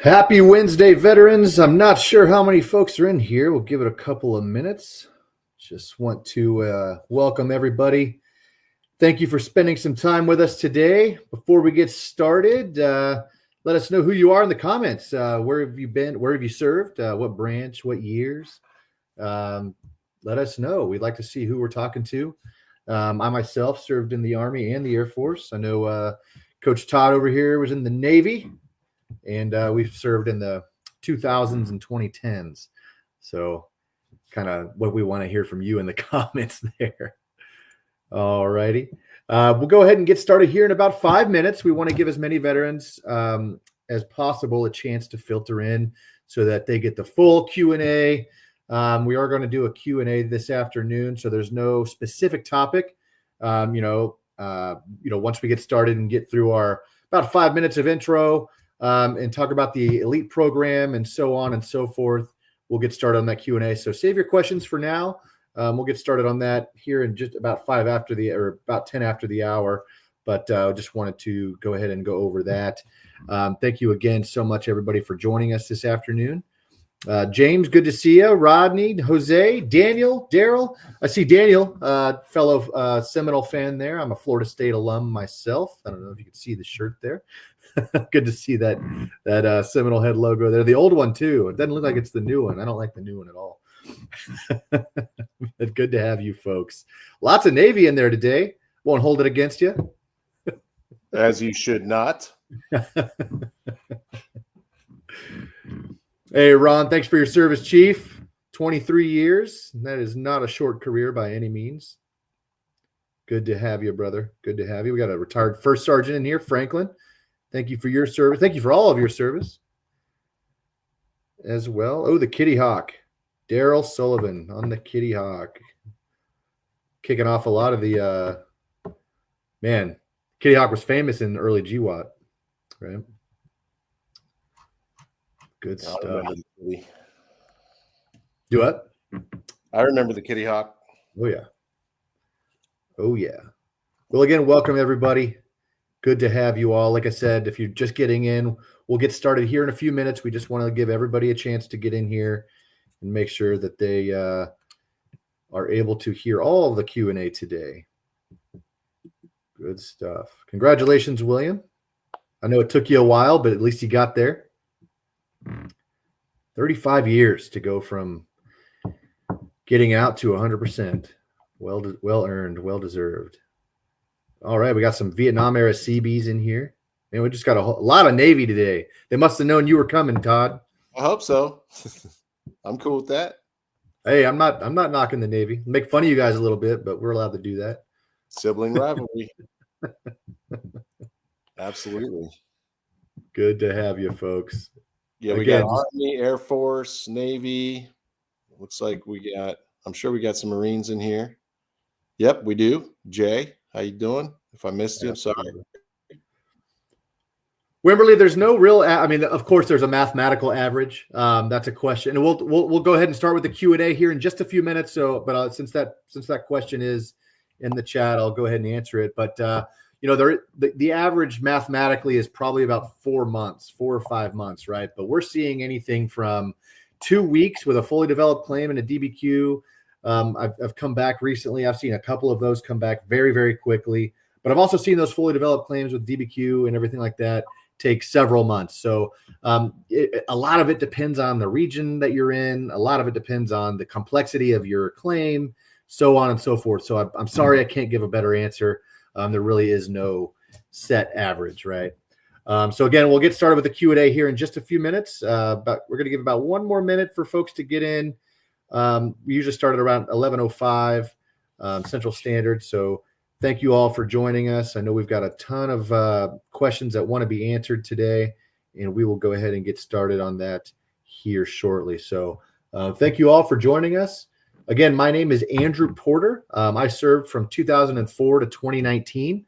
Happy Wednesday, veterans. I'm not sure how many folks are in here. We'll give it a couple of minutes. Just want to welcome everybody. Thank you for spending some time with us today. Before we get started, let us know who you are in the comments. Where have you been? Where have you served? What branch? What years? Let us know. We'd like to see who we're talking to. I myself served in the Army and the Air Force. I know Coach Todd over here was in the Navy. And we've served in the 2000s and 2010s. So kind of what we want to hear from you in the comments there. All righty. We'll go ahead and get started here in about 5 minutes. We want to give as many veterans as possible a chance to filter in so that they get the full Q&A. We are going to do a Q&A this afternoon, so there's no specific topic. Once we get started and get through our about 5 minutes of intro, and talk about the elite program and so on and so forth. We'll get started on that Q&A. So save your questions for now. We'll get started on that here in just about 10 after the hour. But just wanted to go ahead and go over that. Thank you again so much, everybody, for joining us this afternoon. James, good to see you. Rodney, Jose, Daniel, Daryl. I see Daniel, fellow Seminole fan there. I'm a Florida State alum myself. I don't know if you can see the shirt there. Good to see that Seminole head logo there. The old one too. It doesn't look like it's the new one. I don't like the new one at all. But good to have you folks. Lots of Navy in there today. Won't hold it against you. As you should not. Hey, Ron, thanks for your service, Chief. 23 years. That is not a short career by any means. Good to have you, brother. Good to have you. We got a retired first sergeant in here, Franklin. Thank you for your service. Thank you for all of your service as well. Oh, the Kitty Hawk. Daryl Sullivan on the Kitty Hawk. Kicking off a lot of the Kitty Hawk was famous in early GWAT, right? Good stuff. Do what? I remember the Kitty Hawk. Oh, yeah. Oh, yeah. Well, again, welcome, everybody. Good to have you all. Like I said, if you're just getting in, we'll get started here in a few minutes. We just want to give everybody a chance to get in here and make sure that they are able to hear all of the Q&A today. Good stuff. Congratulations, William. I know it took you a while, but at least you got there. 35 years to go from getting out to 100%. Well earned, well deserved. All right, we got some Vietnam era CBs in here. And we just got a lot of Navy today. They must have known you were coming, Todd. I hope so. I'm cool with that. Hey, I'm not knocking the Navy. Make fun of you guys a little bit, but we're allowed to do that. Sibling rivalry. Absolutely. Good to have you, folks. Yeah, we got Army, Air Force, Navy. Looks like I'm sure we got some Marines in here. Yep, we do. Jay, how you doing? If I missed you, I'm sorry. Wimberly, there's no real. Of course, there's a mathematical average. That's a question, and we'll go ahead and start with the Q&A here in just a few minutes. So, but since that question is in the chat, I'll go ahead and answer it. But the average mathematically is probably about 4 or 5 months, right? But we're seeing anything from 2 weeks with a fully developed claim and a DBQ. I've come back recently. I've seen a couple of those come back very, very quickly. But I've also seen those fully developed claims with DBQ and everything like that take several months. So a lot of it depends on the region that you're in. A lot of it depends on the complexity of your claim, so on and so forth. So I'm sorry I can't give a better answer. There really is no set average, right? So again, we'll get started with the Q&A here in just a few minutes. But we're going to give about 1 more minute for folks to get in. We usually start at around 11:05 Central Standard. So thank you all for joining us. I know we've got a ton of questions that want to be answered today, and we will go ahead and get started on that here shortly. So thank you all for joining us. Again, my name is Andrew Porter. I served from 2004 to 2019.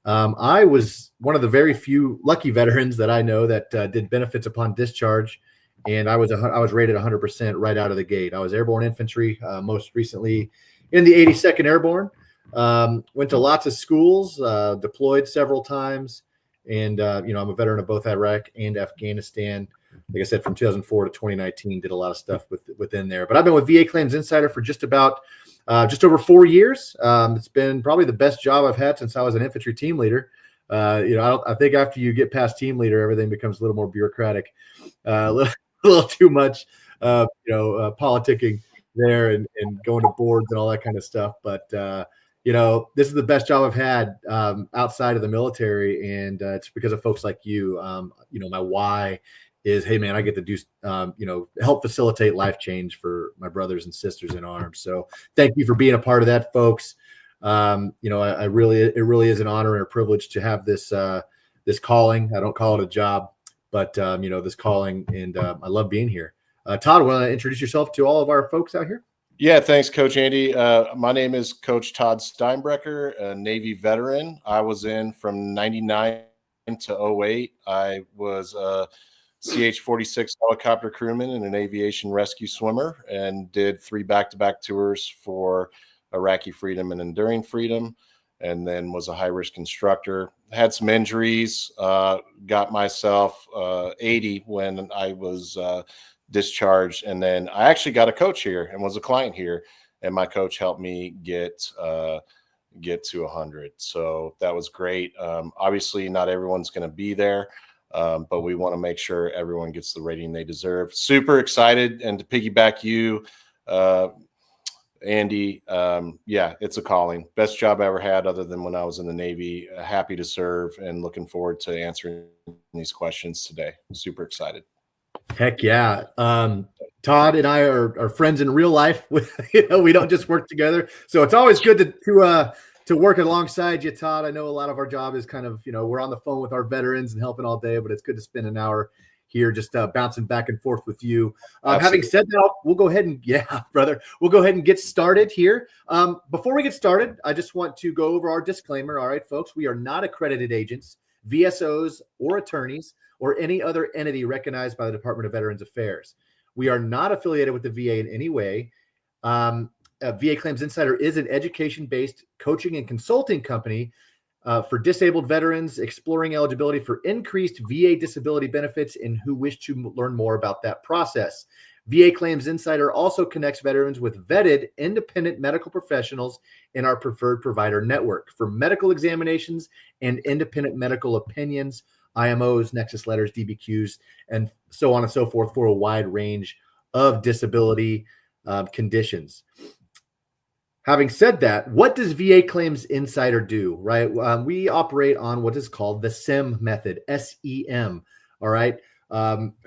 I was one of the very few lucky veterans that I know that did benefits upon discharge, and I was rated 100% right out of the gate. I was airborne infantry, most recently in the 82nd Airborne. Went to lots of schools, deployed several times, and I'm a veteran of both Iraq and Afghanistan. like I said, from 2004 to 2019, did a lot of stuff within there. But I've been with VA Claims Insider for just over 4 years. It's been probably the best job I've had since I was an infantry team leader. I think after you get past team leader, everything becomes a little more bureaucratic, a little too much, politicking there and going to boards and all that kind of stuff. But this is the best job I've had outside of the military, and it's because of folks like you. My why is, hey man, I get to do help facilitate life change for my brothers and sisters in arms. So thank you for being a part of that, folks. It really is an honor and a privilege to have this calling. I don't call it a job, but this calling, and I love being here. Todd, want to introduce yourself to all of our folks out here? Yeah, thanks, Coach Andy. My name is Coach Todd Steinbrecher, a Navy veteran. I was in from 99 to 08. I was a CH-46 helicopter crewman and an aviation rescue swimmer, and did 3 back-to-back tours for Iraqi freedom and enduring freedom, and then was a high-risk instructor. Had some injuries, got myself 80 when I was discharged, and then I actually got a coach here and was a client here, and my coach helped me get to 100. So that was great. Obviously, not everyone's going to be there, but we want to make sure everyone gets the rating they deserve. Super excited, and to piggyback you, Andy, it's a calling. Best job I ever had other than when I was in the Navy. Happy to serve and looking forward to answering these questions today. Super excited. Heck yeah. Todd and I are friends in real life. We don't just work together. So it's always good to work alongside you, Todd. I know a lot of our job is kind of, we're on the phone with our veterans and helping all day, but it's good to spend an hour here just bouncing back and forth with you. Having said that, we'll go ahead and we'll go ahead and get started here. Before we get started, I just want to go over our disclaimer. All right, folks, we are not accredited agents, VSOs, or attorneys, or any other entity recognized by the Department of Veterans Affairs. We are not affiliated with the VA in any way. VA Claims Insider is an education-based coaching and consulting company for disabled veterans exploring eligibility for increased VA disability benefits and who wish to learn more about that process. VA Claims Insider also connects veterans with vetted independent medical professionals in our preferred provider network for medical examinations and independent medical opinions, IMOs, Nexus letters, DBQs, and so on and so forth for a wide range of disability conditions. Having said that, what does VA Claims Insider do, right? We operate on what is called the SEM method, SEM, all right?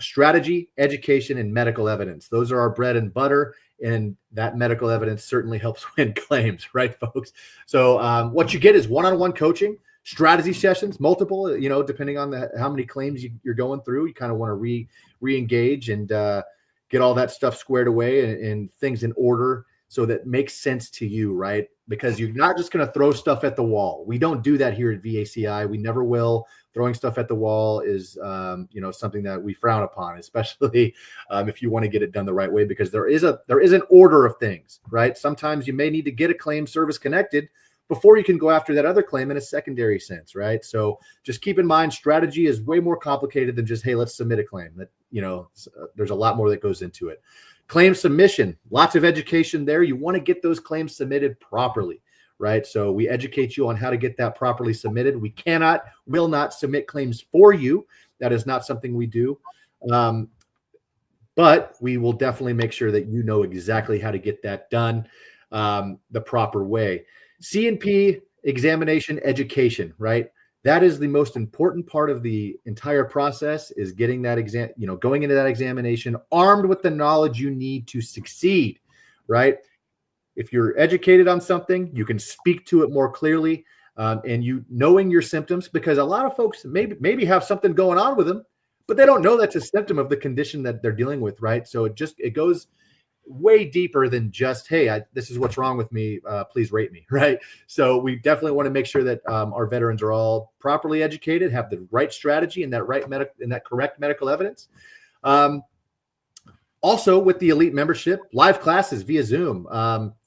Strategy, education, and medical evidence. Those are our bread and butter, and that medical evidence certainly helps win claims, right, folks? So what you get is one-on-one coaching, strategy sessions, multiple, depending on how many claims you're going through. You kind of want to re-engage and get all that stuff squared away and things in order so that makes sense to you, right? Because you're not just going to throw stuff at the wall. We don't do that here at VACI. We never will. Throwing stuff at the wall is, something that we frown upon, especially if you want to get it done the right way, because there is an order of things, right? Sometimes you may need to get a claim service connected before you can go after that other claim in a secondary sense, right? So just keep in mind, strategy is way more complicated than just, hey, let's submit a claim. That, there's a lot more that goes into it. Claim submission, lots of education there. You want to get those claims submitted properly, right? So we educate you on how to get that properly submitted. We will not submit claims for you. That is not something we do. But we will definitely make sure that you know exactly how to get that done the proper way. C&P examination education, right? That is the most important part of the entire process, is getting that going into that examination armed with the knowledge you need to succeed, right? If you're educated on something, you can speak to it more clearly, and knowing your symptoms, because a lot of folks maybe have something going on with them, but they don't know that's a symptom of the condition that they're dealing with, right? So it goes way deeper than just, hey, this is what's wrong with me. Please rate me, right? So we definitely want to make sure that our veterans are all properly educated, have the right strategy and that correct medical evidence. Also, with the elite membership, live classes via Zoom.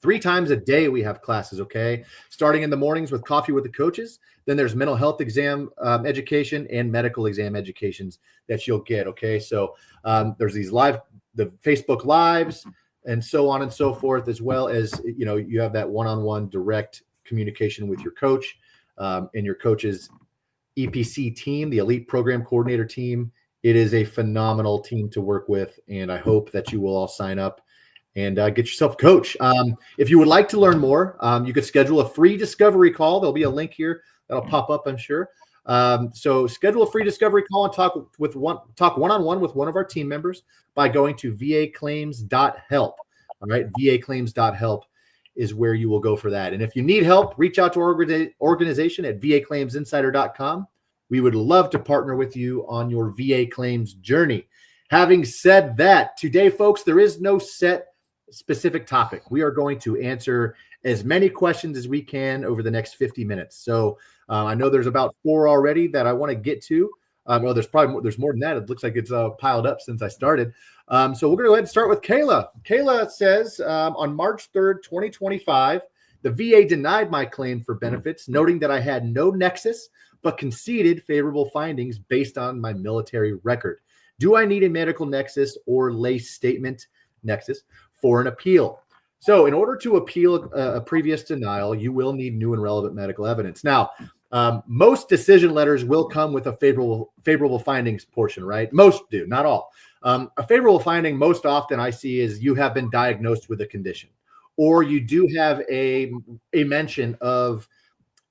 3 times a day we have classes, okay? Starting in the mornings with coffee with the coaches. Then there's mental health exam education and medical exam educations that you'll get, okay? So there's these the Facebook Lives and so on and so forth, as well as, you have that one-on-one direct communication with your coach and your coach's EPC team, the elite program coordinator team. It is a phenomenal team to work with, and I hope that you will all sign up and get yourself a coach. If you would like to learn more, you could schedule a free discovery call. There'll be a link here that'll pop up, I'm sure. So schedule a free discovery call and talk one-on-one with one of our team members by going to vaclaims.help. All right, vaclaims.help is where you will go for that. And if you need help, reach out to our organization at vaclaimsinsider.com. We would love to partner with you on your VA claims journey. Having said that, today, folks, there is no set specific topic. We are going to answer as many questions as we can over the next 50 minutes. So I know there's about 4 already that I want to get to. Well, there's more than that. It looks like it's piled up since I started. So we're going to go ahead and start with Kayla. Kayla says, on March 3rd, 2025, the VA denied my claim for benefits, noting that I had no nexus, but conceded favorable findings based on my military record. Do I need a medical nexus or lay statement nexus for an appeal? So in order to appeal a previous denial, you will need new and relevant medical evidence. Now, most decision letters will come with a favorable findings portion, right? Most do, not all. A favorable finding most often I see is you have been diagnosed with a condition, or you do have a mention of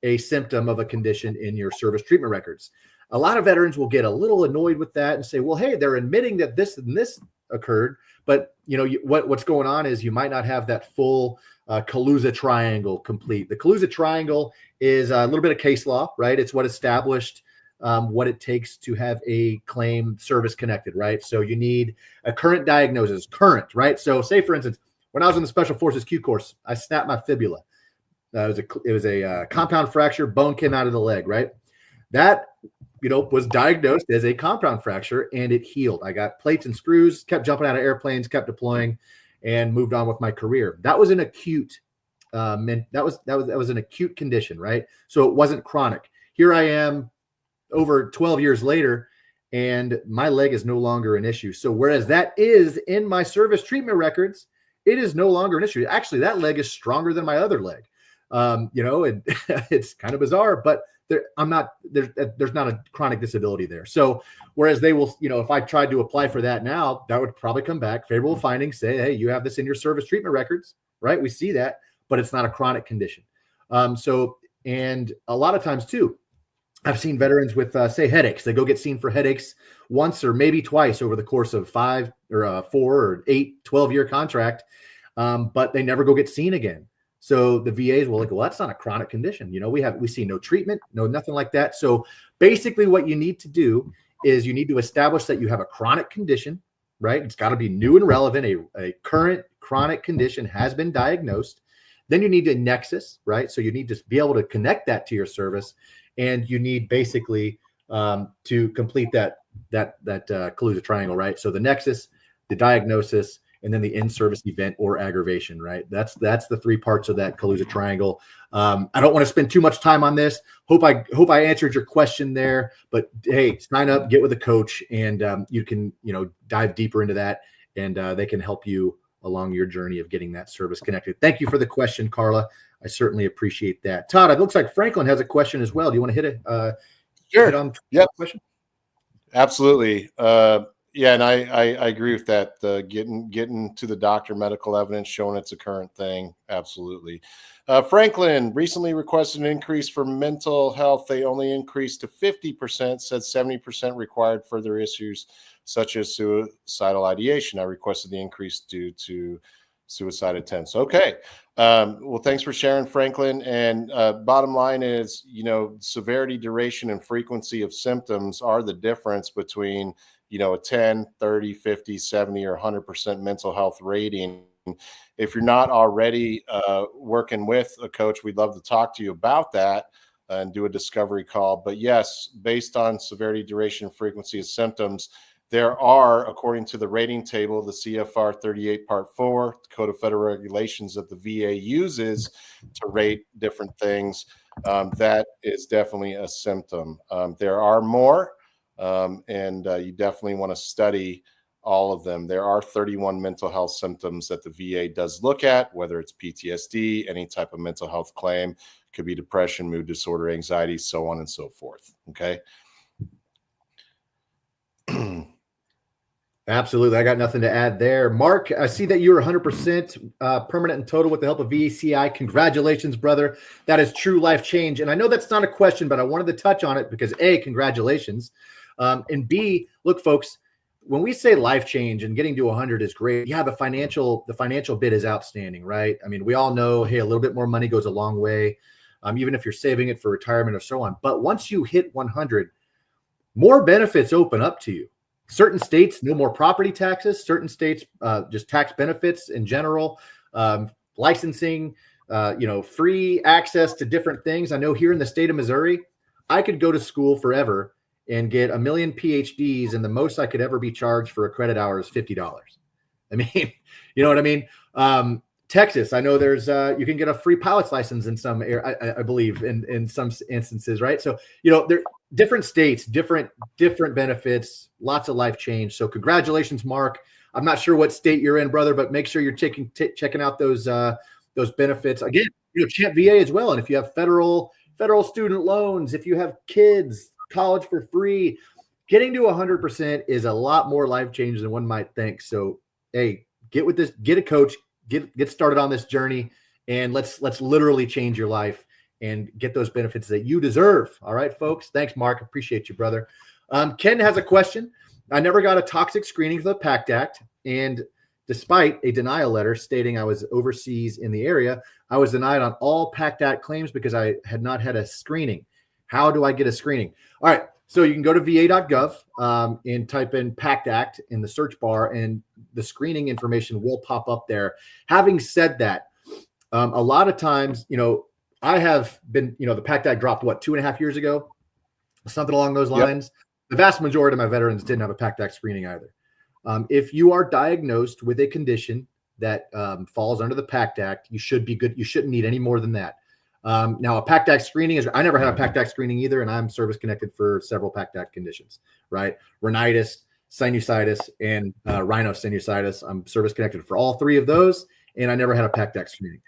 a symptom of a condition in your service treatment records. A lot of veterans will get a little annoyed with that and say, well, hey, they're admitting that this and this occurred, but what's going on is you might not have that full Calusa triangle complete. The Calusa triangle is a little bit of case law, right? It's what established what it takes to have a claim service connected, right? So you need a current diagnosis, right? So say, for instance, when I was in the Special Forces Q course, I snapped my fibula. It was a compound fracture, bone came out of the leg, right? That, was diagnosed as a compound fracture and it healed. I got plates and screws, kept jumping out of airplanes, kept deploying, and moved on with my career. That was an acute, that was an acute condition, right? So it wasn't chronic. Here I am over 12 years later, and my leg is no longer an issue. So whereas that is in my service treatment records, it is no longer an issue. Actually, that leg is stronger than my other leg. And it's kind of bizarre, but there's not a chronic disability there. So whereas they will, if I tried to apply for that now, that would probably come back favorable findings, say, hey, you have this in your service treatment records, right? We see that, but it's not a chronic condition. And a lot of times too, I've seen veterans with, say, headaches. They go get seen for headaches once or maybe twice over the course of 5 or 4 or 8, 12-year contract, but they never go get seen again. So the VAs will well, that's not a chronic condition. We see no treatment, nothing like that. So basically what you need to do is you need to establish that you have a chronic condition, right? It's got to be new and relevant. A current chronic condition has been diagnosed. Then you need a nexus, right? So you need to be able to connect that to your service. And you need basically to complete that Calusa triangle, right? So the nexus, the diagnosis, and then the in-service event or aggravation, right? That's the 3 parts of that Calusa triangle. I don't want to spend too much time on this. Hope I answered your question there. But hey, sign up, get with a coach, and you can dive deeper into that, and they can help you along your journey of getting that service connected. Thank you for the question, Carla. I certainly appreciate that. Todd, it looks like Franklin has a question as well. Do you want to hit it? Sure. Hit on question? Absolutely. Yeah, and I agree with that. Getting to the doctor medical evidence showing it's a current thing. Absolutely. Franklin recently requested an increase for mental health. They only increased to 50%, said 70% required further issues such as suicidal ideation. I requested the increase due to suicide attempts. Okay. Well, thanks for sharing, Franklin. And bottom line is, severity, duration, and frequency of symptoms are the difference between a 10, 30, 50, 70, or 100% mental health rating. If you're not already working with a coach, we'd love to talk to you about that and do a discovery call. But yes, based on severity, duration, frequency of symptoms, There are, according to the rating table, the CFR 38 Part 4, the Code of Federal Regulations that the VA uses to rate different things, that is definitely a symptom. There are more, and you definitely want to study all of them. There are 31 mental health symptoms that the VA does look at, whether it's PTSD, any type of mental health claim, could be depression, mood disorder, anxiety, so on and so forth. Okay. Absolutely. I got nothing to add there. Mark, I see that you're 100% permanent and total with the help of VACI. Congratulations, brother. That is true life change. And I know that's not a question, but I wanted to touch on it because A, congratulations. And B, look, folks, when we say life change and getting to 100 is great, yeah, the financial bit is outstanding, right? I mean, we all know, hey, a little bit more money goes a long way, even if you're saving it for retirement or so on. But once you hit 100, more benefits open up to you. Certain states, no more property taxes. Certain states, just tax benefits in general, licensing, free access to different things. I know here in the state of Missouri, I could go to school forever and get a million PhDs, and the most I could ever be charged for a credit hour is $50. I mean, you know what I mean? Texas, I know there's you can get a free pilot's license in some I believe in some instances, right? So there different states, different benefits, lots of life change. So congratulations, Mark. I'm not sure what state you're in, brother, but make sure you're checking out those benefits. Again, Champ VA as well. And if you have federal student loans, if you have kids, college for free, getting to 100% is a lot more life change than one might think. So, hey, get with this, get a coach, get started on this journey, and let's literally change your life and get those benefits that you deserve. All right, folks. Thanks, Mark. Appreciate you, brother. Ken has a question. I never got a toxic screening for the PACT Act, and despite a denial letter stating I was overseas in the area, I was denied on all PACT Act claims because I had not had a screening. How do I get a screening? All right. So you can go to va.gov and type in PACT Act in the search bar, and the screening information will pop up there. Having said that, a lot of times, I have been, the PACT Act dropped, 2.5 years ago? Something along those lines. Yep. The vast majority of my veterans didn't have a PACT Act screening either. If you are diagnosed with a condition that falls under the PACT Act, you should be good. You shouldn't need any more than that. Now, a PACT Act screening I never had a PACT Act screening either, and I'm service connected for several PACT Act conditions, right? Rhinitis, sinusitis, and rhinosinusitis. I'm service connected for all three of those, and I never had a PACT Act screening.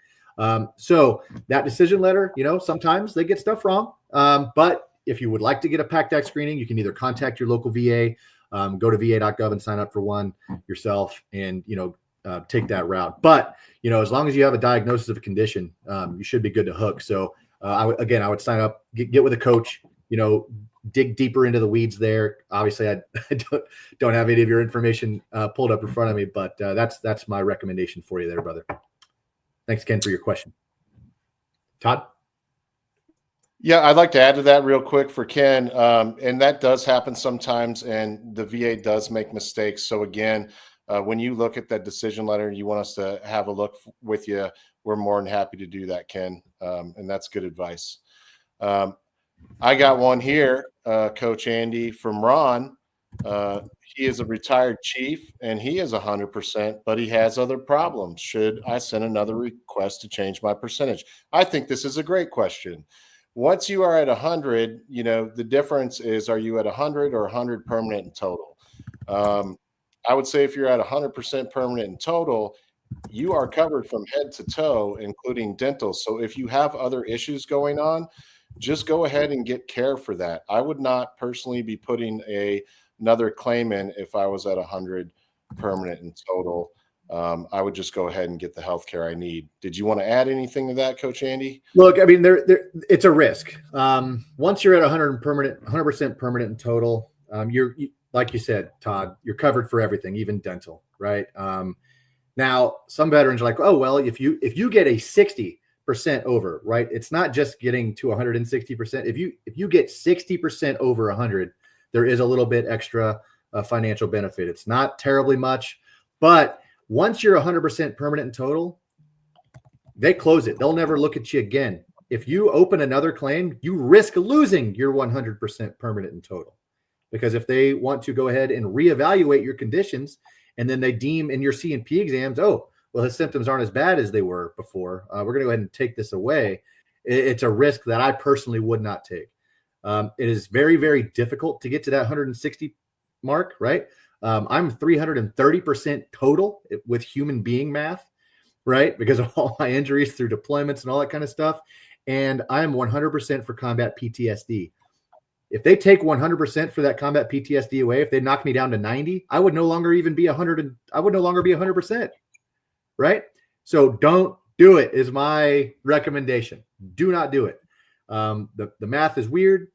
So that decision letter, sometimes they get stuff wrong. But if you would like to get a PACT Act screening, you can either contact your local VA, go to va.gov and sign up for one yourself, and, take that route. But, as long as you have a diagnosis of a condition, you should be good to hook. So I would sign up, get with a coach, dig deeper into the weeds there. Obviously, I don't have any of your information pulled up in front of me, but that's my recommendation for you there, brother. Thanks, Ken, for your question. Todd? Yeah, I'd like to add to that real quick for Ken. And that does happen sometimes, and the VA does make mistakes. So again, when you look at that decision letter, you want us to have a look with you, we're more than happy to do that, Ken. And that's good advice. I got one here, Coach Andy, from Ron. He is a retired chief, and he is 100%, but he has other problems. Should I send another request to change my percentage? I think this is a great question. Once you are at 100, the difference is, are you at 100 or 100 permanent and total? I would say if you're at 100% permanent and total, you are covered from head to toe, including dental. So if you have other issues going on, just go ahead and get care for that. I would not personally be putting another claim in if I was at 100 permanent and total. I would just go ahead and get the health care I need. Did you want to add anything to that, Coach Andy? Look, I mean, it's a risk. Once you're at 100% permanent and total, you're like you said, Todd, you're covered for everything, even dental, right? Now, some veterans are like, oh, well, if you get a 60% over, right? It's not just getting to 160%. If you get 60% over 100, there is a little bit extra financial benefit. It's not terribly much, but once you're 100% permanent and total, they close it. They'll never look at you again. If you open another claim, you risk losing your 100% permanent and total. because if they want to go ahead and reevaluate your conditions and then they deem in your C&P exams, oh, well, his symptoms aren't as bad as they were before, we're going to go ahead and take this away. It's a risk that I personally would not take. It is very, very difficult to get to that 160 mark, right? I'm 330% total with human being math, right? Because of all my injuries through deployments and all that kind of stuff. And I'm 100% for combat PTSD. If they take 100% for that combat PTSD away, if they knock me down to 90, I would no longer even be 100. I would no longer be 100%, right? So don't do it is my recommendation. Do not do it. The math is weird.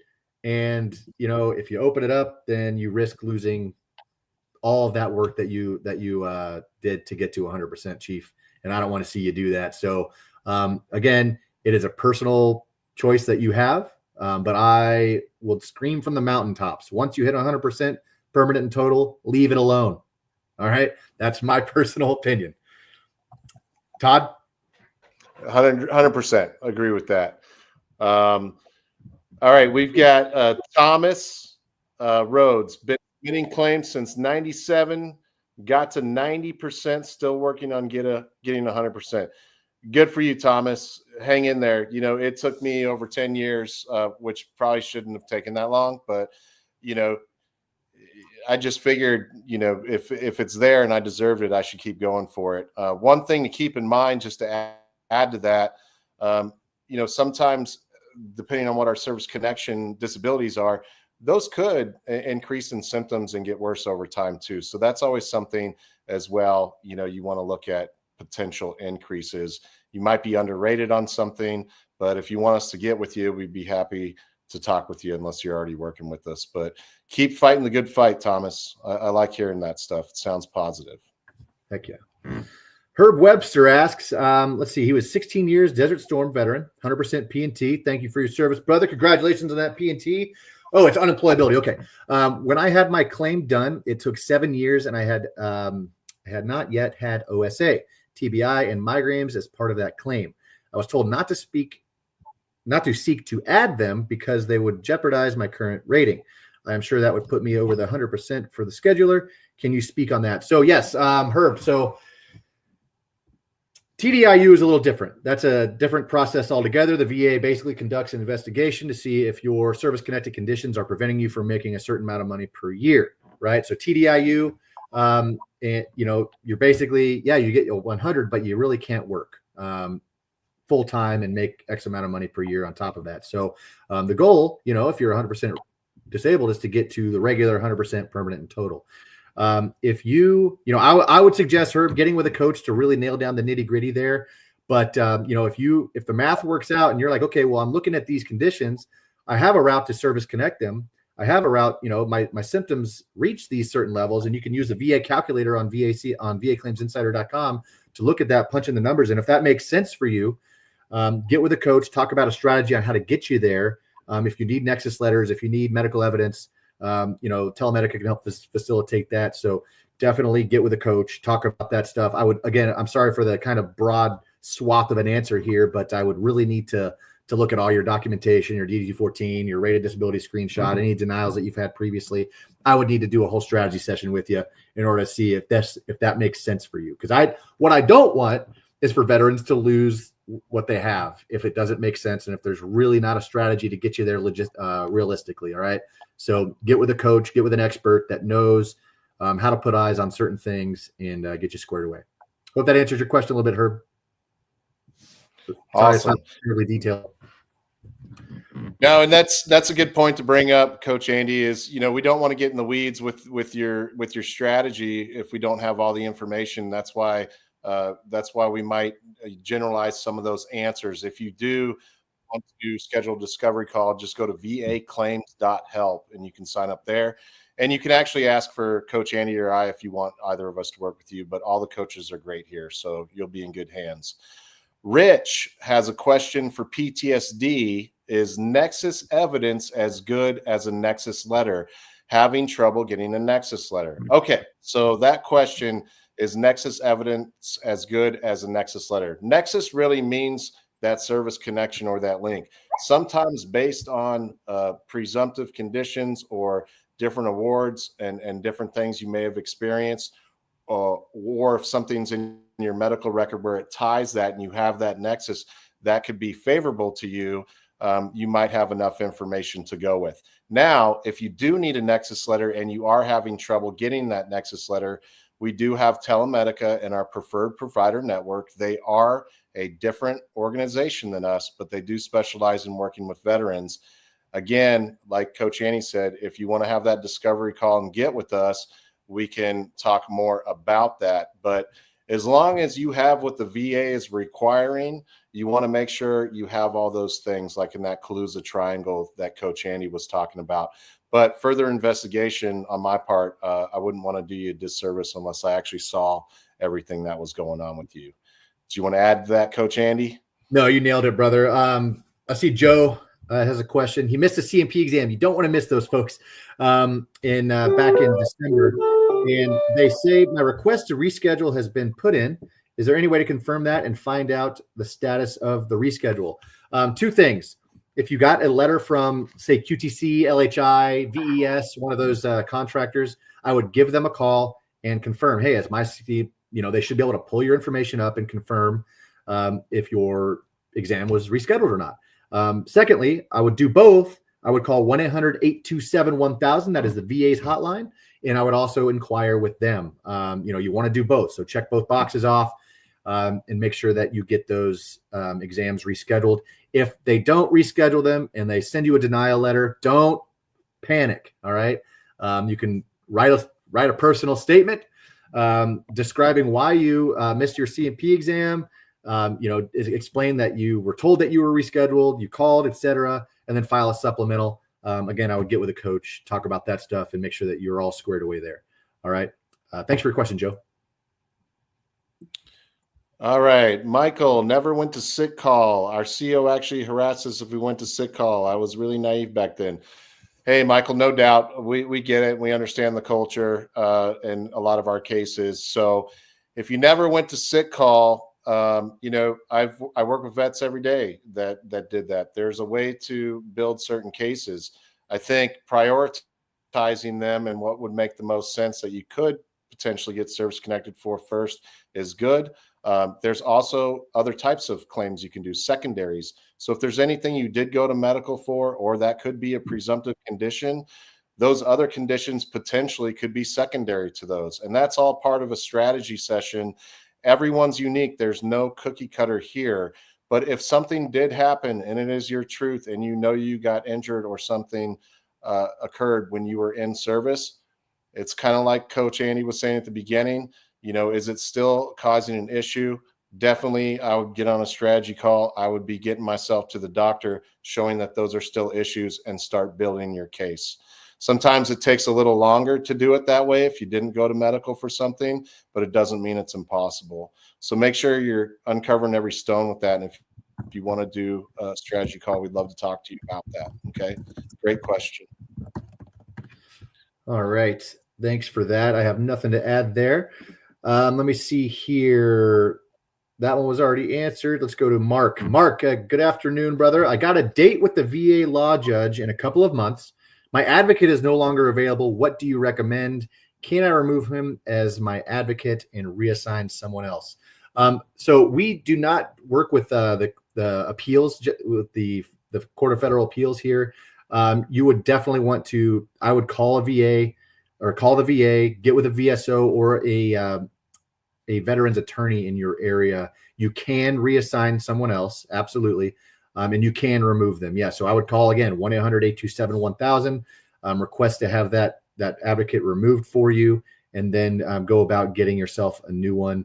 And, if you open it up, then you risk losing all of that work that you did to get to 100%, Chief. And I don't want to see you do that. So again, it is a personal choice that you have. But I will scream from the mountaintops. Once you hit 100% permanent and total, leave it alone. All right. That's my personal opinion. Todd? 100% agree with that. All right. We've got Thomas Rhodes, been getting claims since 97, got to 90%, still working on getting 100%. Good for you, Thomas. Hang in there. It took me over 10 years, which probably shouldn't have taken that long, but I just figured, if it's there and I deserved it, I should keep going for it. One thing to keep in mind, just to add to that, sometimes depending on what our service connection disabilities are, those could increase in symptoms and get worse over time too. So that's always something as well. You want to look at potential increases. You might be underrated on something, but if you want us to get with you, we'd be happy to talk with you unless you're already working with us. But keep fighting the good fight, Thomas. I like hearing that stuff. It sounds positive. Heck yeah. Herb Webster asks, let's see, he was 16 years Desert Storm veteran, 100% P&T. Thank you for your service, brother. Congratulations on that P&T. Oh, it's unemployability. Okay. When I had my claim done, it took 7 years, and I had not yet had OSA, TBI, and migraines as part of that claim. I was told not to seek to add them because they would jeopardize my current rating. I'm sure that would put me over the 100% for the scheduler. Can you speak on that? So yes, Herb. So TDIU is a little different. That's a different process altogether. The VA basically conducts an investigation to see if your service-connected conditions are preventing you from making a certain amount of money per year, right? So TDIU, and you're basically, you get your 100, but you really can't work full time and make X amount of money per year on top of that. So the goal, if you're 100% disabled, is to get to the regular 100% permanent and total. If I would suggest, Herb, getting with a coach to really nail down the nitty gritty there. But, if the math works out and you're like, okay, well, I'm looking at these conditions, I have a route to service connect them. I have a route, my symptoms reach these certain levels, and you can use the VA calculator on VAClaimsinsider.com to look at that, punch in the numbers. And if that makes sense for you, get with a coach, talk about a strategy on how to get you there. If you need Nexus letters, if you need medical evidence, Telemedica can help facilitate that. So definitely get with a coach, talk about that stuff. I'm sorry for the kind of broad swath of an answer here, but I would really need to look at all your documentation, your DD-14, your rated disability screenshot, any denials that you've had previously. I would need to do a whole strategy session with you in order to see if that makes sense for you. Because what I don't want is for veterans to lose what they have if it doesn't make sense, and if there's really not a strategy to get you there realistically. All right. So get with a coach, get with an expert that knows how to put eyes on certain things and get you squared away. Hope that answers your question a little bit, Herb. Awesome. Sorry, it's not really detailed. No, and that's a good point to bring up, Coach Andy, is, we don't want to get in the weeds with your strategy if we don't have all the information. That's why we might generalize some of those answers. If you do want to schedule a discovery call, just go to vaclaims.help and you can sign up there. And you can actually ask for Coach Andy or I if you want either of us to work with you, but all the coaches are great here, so you'll be in good hands. Rich has a question for PTSD. Is Nexus evidence as good as a Nexus letter? Having trouble getting a Nexus letter. Okay, so that question is Nexus evidence as good as a Nexus letter? Nexus really means that service connection or that link. Sometimes based on presumptive conditions or different awards and different things you may have experienced, or if something's in your medical record where it ties that and you have that nexus that could be favorable to you, you might have enough information to go with. Now, if you do need a nexus letter and you are having trouble getting that nexus letter, we do have Telemedica in our preferred provider network. They are a different organization than us, but they do specialize in working with veterans. Again, like Coach Annie said, if you want to have that discovery call and get with us, we can talk more about that. But as long as you have what the VA is requiring, you want to make sure you have all those things, like in that Calusa triangle that Coach Andy was talking about. But further investigation on my part, I wouldn't want to do you a disservice unless I actually saw everything that was going on with you. Do you want to add to that, Coach Andy? No, you nailed it, brother. I see Joe has a question. He missed a CMP exam. You don't want to miss those, folks. Back in December, and they say my request to reschedule has been put in. Is there any way to confirm that and find out the status of the reschedule? Two things. If you got a letter from, say, QTC, LHI, VES, one of those contractors, I would give them a call and confirm, hey, as my CT, they should be able to pull your information up and confirm if your exam was rescheduled or not. Secondly, I would do both. I would call 1-800-827-1000. That is the VA's hotline. And I would also inquire with them. You want to do both. So check both boxes off and make sure that you get those exams rescheduled. If they don't reschedule them and they send you a denial letter, don't panic. All right. You can write a personal statement describing why you missed your CMP exam. Explain that you were told that you were rescheduled, you called, etc., and then file a supplemental. Again, I would get with a coach, talk about that stuff, and make sure that you're all squared away there. All right. Thanks for your question, Joe. All right. Michael, never went to sick call. Our CO actually harassed us if we went to sick call. I was really naive back then. Hey, Michael, no doubt. We get it. We understand the culture in a lot of our cases. So if you never went to sick call, I work with vets every day that did that. There's a way to build certain cases. I think prioritizing them and what would make the most sense that you could potentially get service connected for first is good. There's also other types of claims you can do, secondaries. So if there's anything you did go to medical for, or that could be a presumptive condition, those other conditions potentially could be secondary to those. And that's all part of a strategy session. Everyone's unique. There's no cookie cutter here. But if something did happen and it is your truth and you got injured or something occurred when you were in service, it's kind of like Coach Andy was saying at the beginning, is it still causing an issue? Definitely, I would get on a strategy call. I would be getting myself to the doctor, showing that those are still issues, and start building your case. Sometimes it takes a little longer to do it that way if you didn't go to medical for something, but it doesn't mean it's impossible. So make sure you're uncovering every stone with that. And if you want to do a strategy call, we'd love to talk to you about that. Okay. Great question. All right. Thanks for that. I have nothing to add there. Let me see here. That one was already answered. Let's go to Mark. Mark, good afternoon, brother. I got a date with the VA law judge in a couple of months. My advocate is no longer available. What do you recommend? Can I remove him as my advocate and reassign someone else? So we do not work with the appeals, with the Court of Federal Appeals here. You would definitely want to, I would call a VA or call the VA, get with a VSO or a veteran's attorney in your area. You can reassign someone else. Absolutely. And you can remove them. Yeah. So I would call again, 1-800-827-1000, request to have that advocate removed for you, and then go about getting yourself a new one,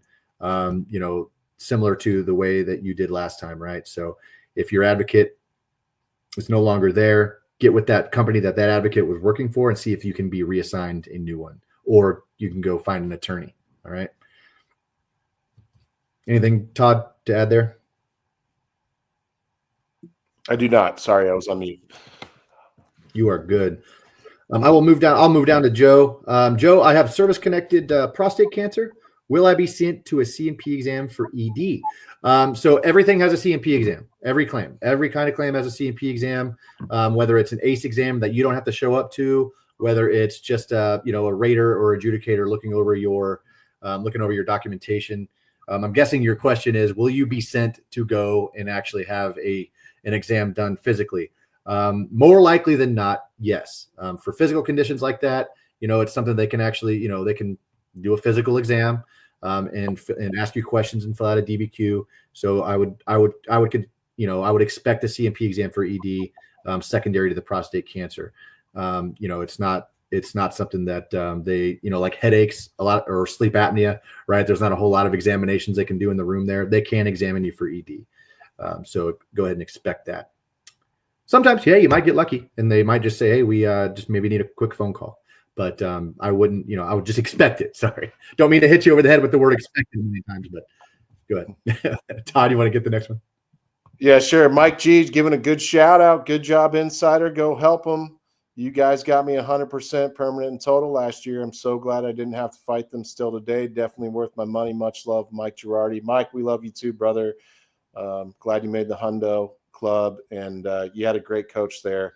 similar to the way that you did last time. Right. So if your advocate is no longer there, get with that company that advocate was working for and see if you can be reassigned a new one, or you can go find an attorney. All right. Anything, Todd, to add there? I do not. Sorry, I was on mute. You are good. I will move down. I'll move down to Joe. Joe, I have service-connected prostate cancer. will I be sent to a C&P exam for ED? So everything has a C&P exam. Every claim, every kind of claim has a C&P exam, whether it's an ACE exam that you don't have to show up to, whether it's just a rater or adjudicator looking over your documentation. I'm guessing your question is, will you be sent to go and actually have an exam done physically? More likely than not, yes. For physical conditions like that, it's something they can actually, they can do a physical exam and ask you questions and fill out a DBQ. So I would expect a C&P exam for ED secondary to the prostate cancer. It's not something that they, like headaches a lot or sleep apnea, right? There's not a whole lot of examinations they can do in the room there. They can examine you for ED. So go ahead and expect that. Sometimes, yeah, you might get lucky and they might just say, hey, we just maybe need a quick phone call. But I wouldn't, I would just expect it. Sorry. Don't mean to hit you over the head with the word expected many times, but go ahead. Todd, you want to get the next one? Yeah, sure. Mike G giving a good shout out. Good job, Insider. Go help them. You guys got me 100% permanent and total last year. I'm so glad I didn't have to fight them still today. Definitely worth my money. Much love, Mike Girardi. Mike, we love you too, brother. Glad you made the Hundo Club, and you had a great coach there.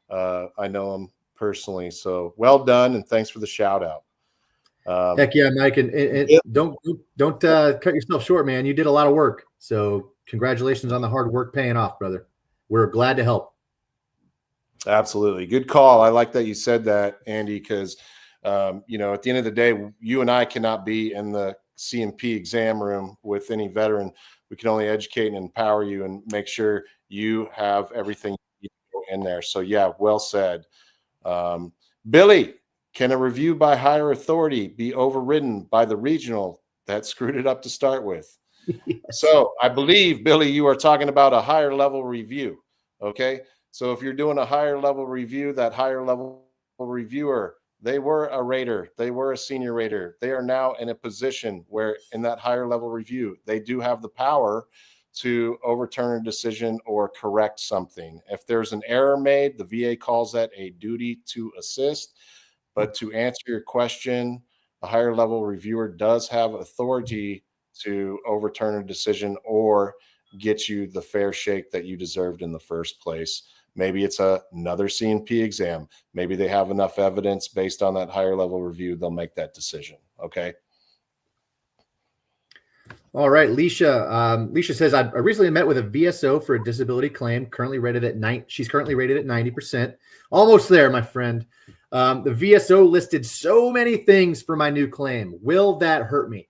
I know him personally, so well done, and thanks for the shout out. Heck yeah, Mike, and don't cut yourself short, man. You did a lot of work, so congratulations on the hard work paying off, brother. We're glad to help. Absolutely, good call. I like that you said that, Andy, because at the end of the day, you and I cannot be in the C&P exam room with any veteran. We can only educate and empower you and make sure you have everything in there. So yeah, well said. Billy, can a review by higher authority be overridden by the regional that screwed it up to start with? Yes. So I believe, Billy, you are talking about a higher level review. Okay. So if you're doing a higher level review, that higher level reviewer, they were a rater, they were a senior rater. They are now in a position where in that higher level review, they do have the power to overturn a decision or correct something. If there's an error made, the VA calls that a duty to assist. But to answer your question, a higher level reviewer does have authority to overturn a decision or get you the fair shake that you deserved in the first place. Maybe it's another C&P exam. Maybe they have enough evidence based on that higher level review. They'll make that decision. Okay. All right, Leisha. Leisha says, I recently met with a VSO for a disability claim, currently rated at 9. She's currently rated at 90%. Almost there, my friend. The VSO listed so many things for my new claim. Will that hurt me?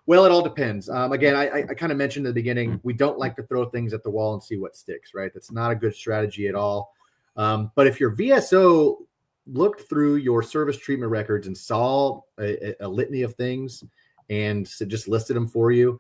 Well, it all depends. Again, I kind of mentioned at the beginning, we don't like to throw things at the wall and see what sticks, right? That's not a good strategy at all. But if your VSO looked through your service treatment records and saw a litany of things and just listed them for you,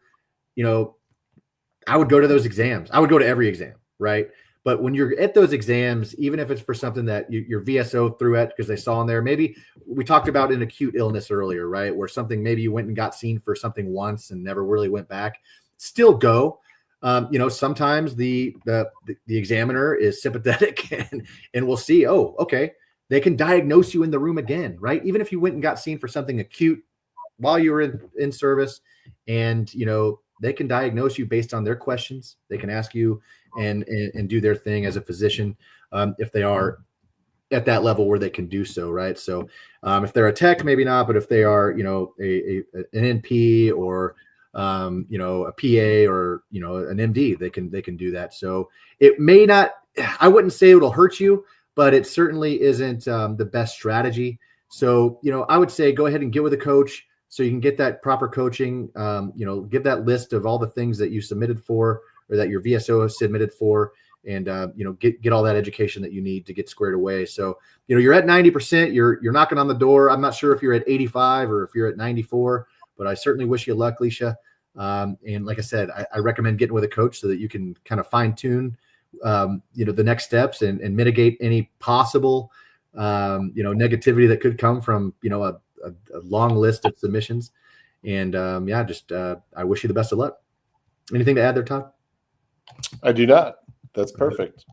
I would go to those exams. I would go to every exam, right? But when you're at those exams, even if it's for something that your VSO threw at because they saw in there, maybe we talked about an acute illness earlier, right? Where something maybe you went and got seen for something once and never really went back. Still go. Sometimes the examiner is sympathetic and we'll see, oh, okay, they can diagnose you in the room again, right? Even if you went and got seen for something acute while you were in service, and they can diagnose you based on their questions. They can ask you and do their thing as a physician if they are at that level where they can do so, right? So if they're a tech, maybe not, but if they are, an NP or a PA or an MD, they can do that. So it may not. I wouldn't say it'll hurt you, but it certainly isn't the best strategy. So I would say go ahead and get with a coach, so you can get that proper coaching, give that list of all the things that you submitted for or that your VSO has submitted for, and, get all that education that you need to get squared away. So, you're at 90%, you're knocking on the door. I'm not sure if you're at 85 or if you're at 94, but I certainly wish you luck, Leisha. And like I said, I recommend getting with a coach so that you can kind of fine tune, the next steps and mitigate any possible, negativity that could come from, a long list of submissions. And I wish you the best of luck. Anything to add there, Todd? I do not. That's perfect.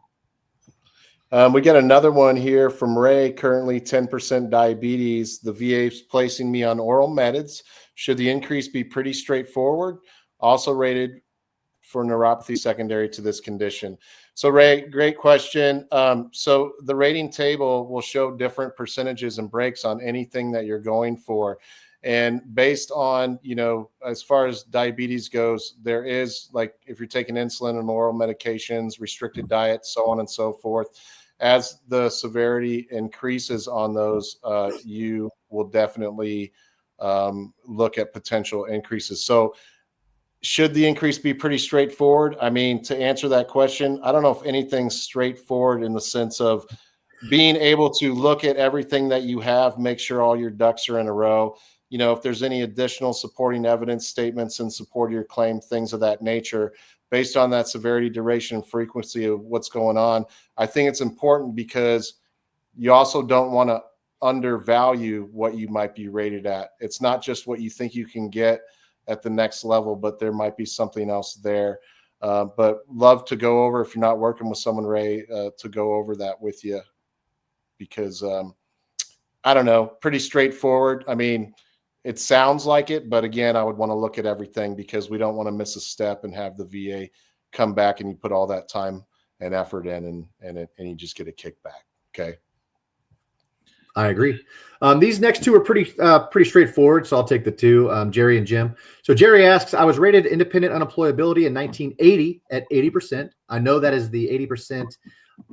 We got another one here from Ray, currently 10% diabetes. The VA is placing me on oral meds Should the increase be pretty straightforward? Also rated for neuropathy secondary to this condition. So Ray, great question. So the rating table will show different percentages and breaks on anything that you're going for. And based on, as far as diabetes goes, there is, like, if you're taking insulin and oral medications, restricted diet, so on and so forth, as the severity increases on those, you will definitely look at potential increases. So should the increase be pretty straightforward? I mean, to answer that question, I don't know if anything's straightforward in the sense of being able to look at everything that you have, make sure all your ducks are in a row. If there's any additional supporting evidence statements in support of your claim, things of that nature, based on that severity, duration, and frequency of what's going on, I think it's important because you also don't want to undervalue what you might be rated at. It's not just what you think you can get at the next level, but there might be something else there. But love to go over, if you're not working with someone, Ray, to go over that with you, because I don't know, pretty straightforward. I mean, it sounds like it, but again, I would want to look at everything because we don't want to miss a step and have the VA come back and you put all that time and effort in and you just get a kickback. Okay. I agree. These next two are pretty straightforward, so I'll take the two, Jerry and Jim. So Jerry asks, I was rated independent unemployability in 1980 at 80%. I know that is the 80%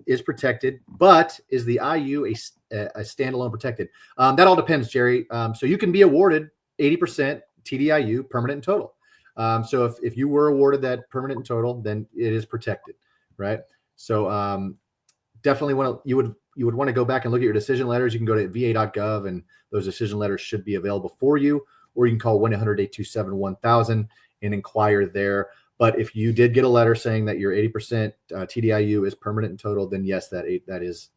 is protected, but is the IU a standalone protected? That all depends, Jerry. So you can be awarded 80% TDIU, permanent and total. So if you were awarded that permanent and total, then it is protected, right? So definitely you would want to go back and look at your decision letters. You can go to va.gov and those decision letters should be available for you, or you can call 1-800-827-1000 and inquire there. But if you did get a letter saying that your 80% TDIU is permanent and total, then yes, that is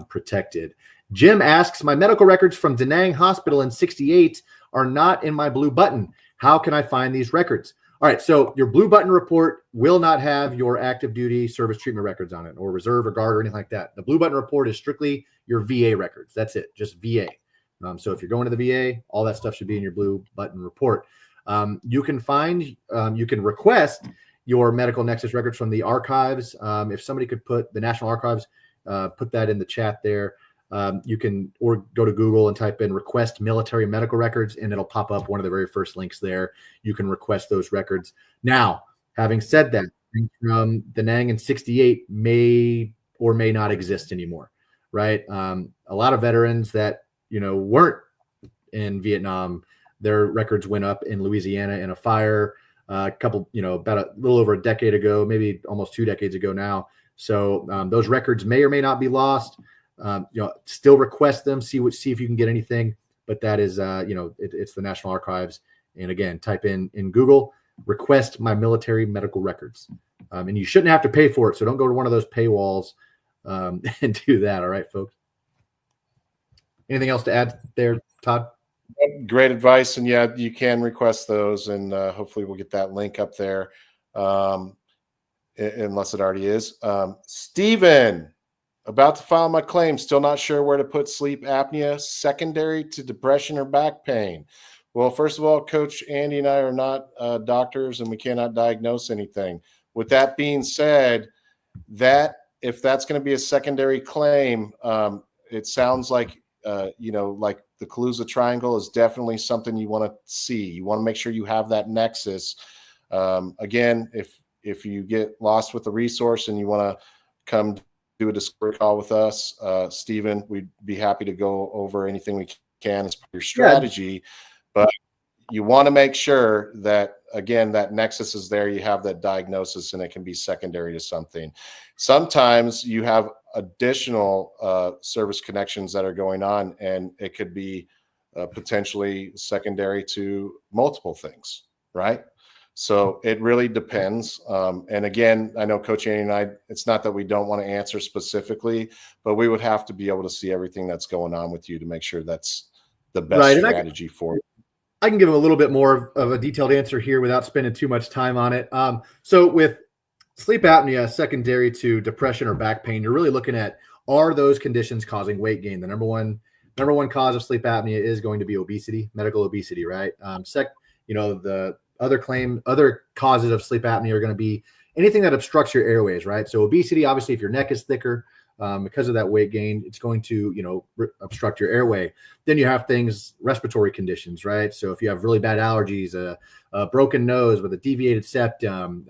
protected. Jim asks, my medical records from Da Nang Hospital in 68 are not in my blue button. How can I find these records? All right, so your blue button report will not have your active duty service treatment records on it, or reserve or guard or anything like that. The blue button report is strictly your VA records. That's it, just VA. So if you're going to the VA, all that stuff should be in your blue button report. You can request your medical nexus records from the archives. If somebody could put the National Archives, put that in the chat there. You can, or go to Google and type in request military medical records, and it'll pop up one of the very first links there. You can request those records. Now, having said that, from Da Nang in 68 may or may not exist anymore, right? A lot of veterans that, weren't in Vietnam, their records went up in Louisiana in a fire a couple, about a little over a decade ago, maybe almost 2 decades ago now. So those records may or may not be lost. Still request them, see if you can get anything, but that is, it's the National Archives. And again, type in Google, request my military medical records. And you shouldn't have to pay for it. So don't go to one of those paywalls and do that. All right, folks. Anything else to add there, Todd? Great advice. And yeah, you can request those, and hopefully we'll get that link up there. Unless it already is. Steven, about to file my claim, still not sure where to put sleep apnea secondary to depression or back pain. Well, first of all, Coach Andy and I are not doctors, and we cannot diagnose anything. With that being said, that if that's going to be a secondary claim, it sounds like like the Kaluza triangle is definitely something you want to see. You want to make sure you have that nexus. Again, if you get lost with the resource and you want to come do a discovery call with us, Stephen, we'd be happy to go over anything we can as part of your strategy. Yeah. But you want to make sure that, again, that nexus is there. You have that diagnosis, and it can be secondary to something. Sometimes you have additional service connections that are going on, and it could be potentially secondary to multiple things, right? So it really depends. And again, I know Coach Andy and I, it's not that we don't want to answer specifically, but we would have to be able to see everything that's going on with you to make sure that's the best strategy for you. I can give a little bit more of a detailed answer here without spending too much time on it. So with sleep apnea secondary to depression or back pain, you're really looking at, are those conditions causing weight gain? The number one number one cause of sleep apnea is going to be obesity, medical obesity, right? The other causes of sleep apnea are going to be anything that obstructs your airways, right? So obesity, obviously, if your neck is thicker, because of that weight gain, it's going to, obstruct your airway. Then you have things, respiratory conditions, right? So if you have really bad allergies, a broken nose with a deviated septum,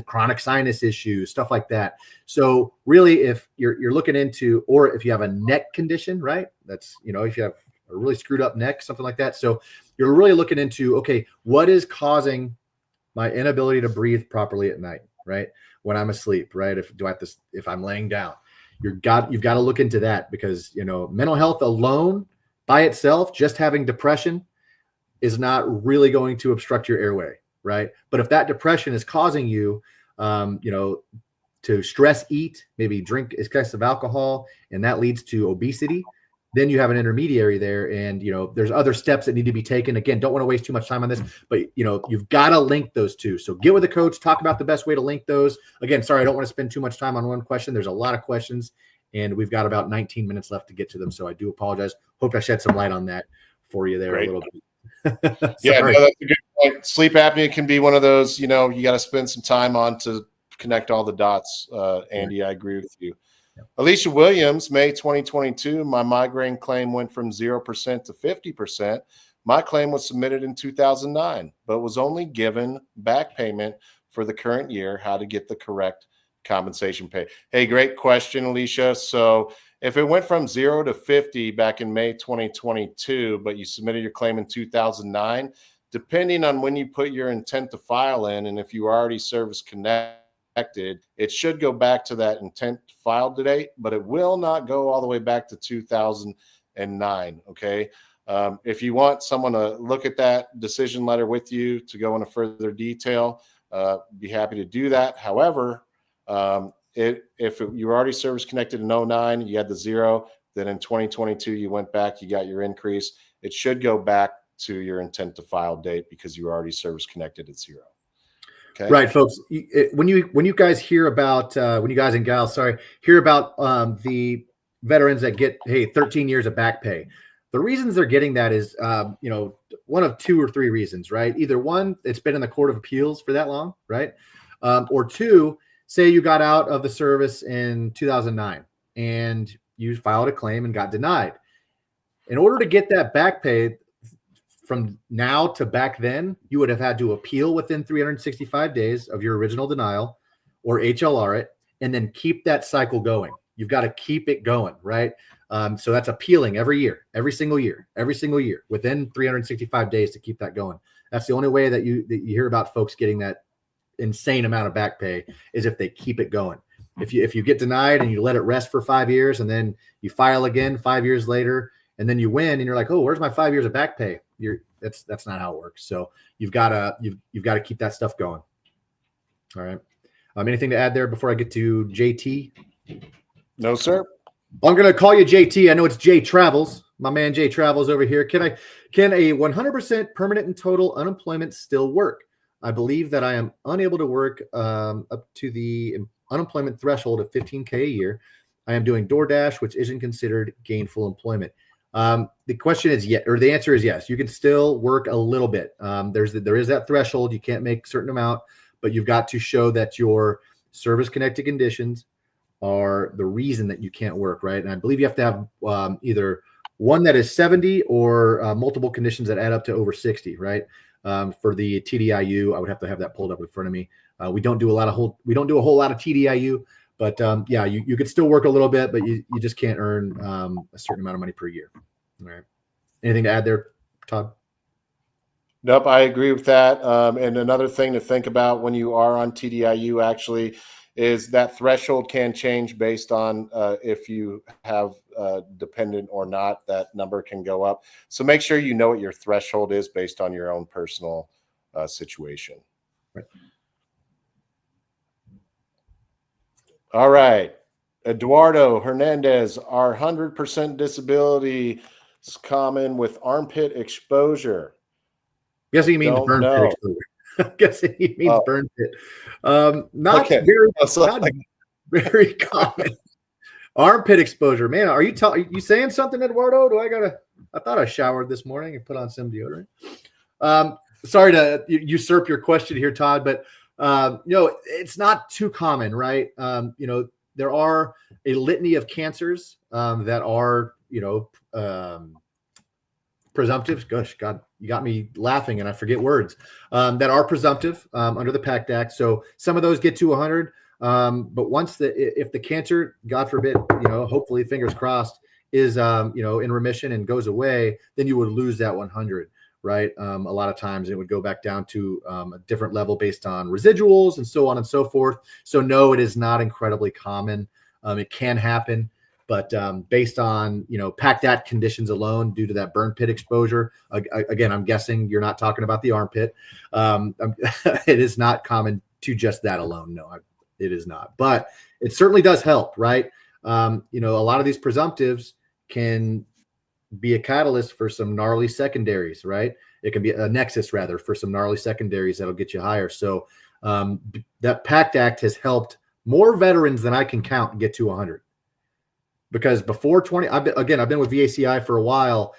chronic sinus issues, stuff like that. So really, if you're looking into, or if you have a neck condition, right? That's, if you have a really screwed up neck, something like that. So you're really looking into, okay, what is causing my inability to breathe properly at night, right? When I'm asleep, right? If I'm laying down. You've got to look into that, because mental health alone by itself, just having depression, is not really going to obstruct your airway, right? But if that depression is causing you, to stress eat, maybe drink excessive alcohol, and that leads to obesity, then you have an intermediary there, and there's other steps that need to be taken. Again, don't want to waste too much time on this, but you've got to link those two. So get with the coach, talk about the best way to link those. Again, sorry, I don't want to spend too much time on one question. There's a lot of questions, and we've got about 19 minutes left to get to them. So I do apologize. Hope I shed some light on that for you there. Great. A little bit. Yeah, no, that's a good point. Sleep apnea can be one of those, you got to spend some time on to connect all the dots. Andy, I agree with you. Alicia Williams, May 2022, my migraine claim went from 0% to 50%. My claim was submitted in 2009, but was only given back payment for the current year. How to get the correct compensation pay? Hey, great question, Alicia. So if it went from 0 to 50 back in May 2022, but you submitted your claim in 2009, depending on when you put your intent to file in, and if you are already service connected, it should go back to that intent to file date, but it will not go all the way back to 2009. Okay. If you want someone to look at that decision letter with you to go into further detail, be happy to do that. However, if you were already service connected in 09, you had the 0, then in 2022, you went back, you got your increase. It should go back to your intent to file date because you were already service connected at 0. Okay. Right, folks. When you guys hear about when you guys and gals, hear about the veterans that get 13 years of back pay, the reasons they're getting that is one of 2 or 3 reasons, right? Either one, it's been in the Court of Appeals for that long, right? Or 2, say you got out of the service in 2009 and you filed a claim and got denied. In order to get that back pay, from now to back then, you would have had to appeal within 365 days of your original denial, or HLR it, and then keep that cycle going. You've got to keep it going, right? So that's appealing every single year, within 365 days to keep that going. That's the only way that you hear about folks getting that insane amount of back pay, is if they keep it going. If you get denied and you let it rest for 5 years, and then you file again 5 years later, and then you win, and you're like, oh, where's my 5 years of back pay? That's not how it works. So you've got to keep that stuff going. All right. Anything to add there before I get to JT? No, sir. I'm going to call you JT. I know it's Jay Travels. My man Jay Travels over here. Can a 100% permanent and total unemployment still work? I believe that I am unable to work up to the unemployment threshold of $15K a year. I am doing DoorDash, which isn't considered gainful employment. The question is yes, or the answer is yes. You can still work a little bit. There is that threshold. You can't make a certain amount, but you've got to show that your service-connected conditions are the reason that you can't work, right? And I believe you have to have either one that is 70 or multiple conditions that add up to over 60, right? For the TDIU, I would have to have that pulled up in front of me. We don't do a whole lot of TDIU, but yeah, you could still work a little bit, but you just can't earn a certain amount of money per year. All right. Anything to add there, Todd? Nope, I agree with that. And another thing to think about when you are on TDIU actually is that threshold can change based on if you have dependent or not. That number can go up. So make sure you know what your threshold is based on your own personal situation. Right. All right. Eduardo Hernandez, are 100% disability common with armpit exposure? I'm guessing he means burn pit exposure. I'm guessing he means burn pit. Not very common. Armpit exposure, man. Are you saying something, Eduardo? I thought I showered this morning and put on some deodorant. Sorry to usurp your question here, Todd, but it's not too common, right? There are a litany of cancers that are, presumptive. Gosh, God, you got me laughing and I forget words that are presumptive under the PACT Act. So some of those get to 100. But if the cancer, God forbid, hopefully, fingers crossed, is in remission and goes away, then you would lose that 100, right? A lot of times it would go back down to a different level based on residuals and so on and so forth. So no, it is not incredibly common. It can happen, but based on PACT Act conditions alone, due to that burn pit exposure, again, I'm guessing you're not talking about the armpit. It is not common to just that alone. No, it is not, but it certainly does help, right? A lot of these presumptives can be a catalyst for some gnarly secondaries, right? It can be a nexus rather for some gnarly secondaries that'll get you higher. So that PACT Act has helped more veterans than I can count get to 100. Because before 20, I've been with VACI for a while,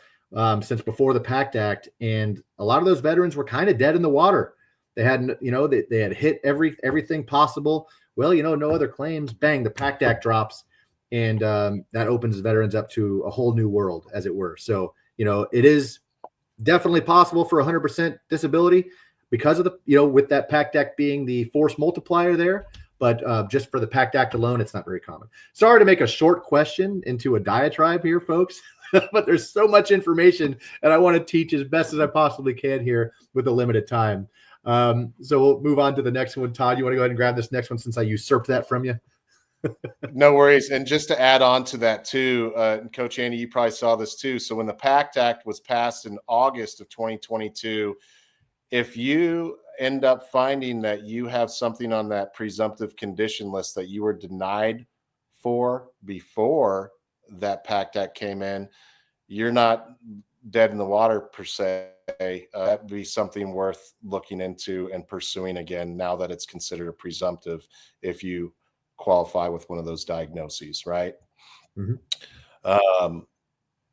since before the PACT Act, and a lot of those veterans were kind of dead in the water. They had, they had hit everything possible. Well, no other claims. Bang, the PACT Act drops, and that opens veterans up to a whole new world, as it were. So, it is definitely possible for 100% disability because of the, with that PACT Act being the force multiplier there. But just for the PACT Act alone, it's not very common. Sorry to make a short question into a diatribe here, folks, but there's so much information, and I want to teach as best as I possibly can here with a limited time. So we'll move on to the next one. Todd, you want to go ahead and grab this next one since I usurped that from you? No worries. And just to add on to that too, Coach Andy, you probably saw this too. So when the PACT Act was passed in August of 2022, if you end up finding that you have something on that presumptive condition list that you were denied for before that PACT Act came in, you're not dead in the water per se. That'd be something worth looking into and pursuing again now that it's considered a presumptive if you qualify with one of those diagnoses, right? Mm-hmm.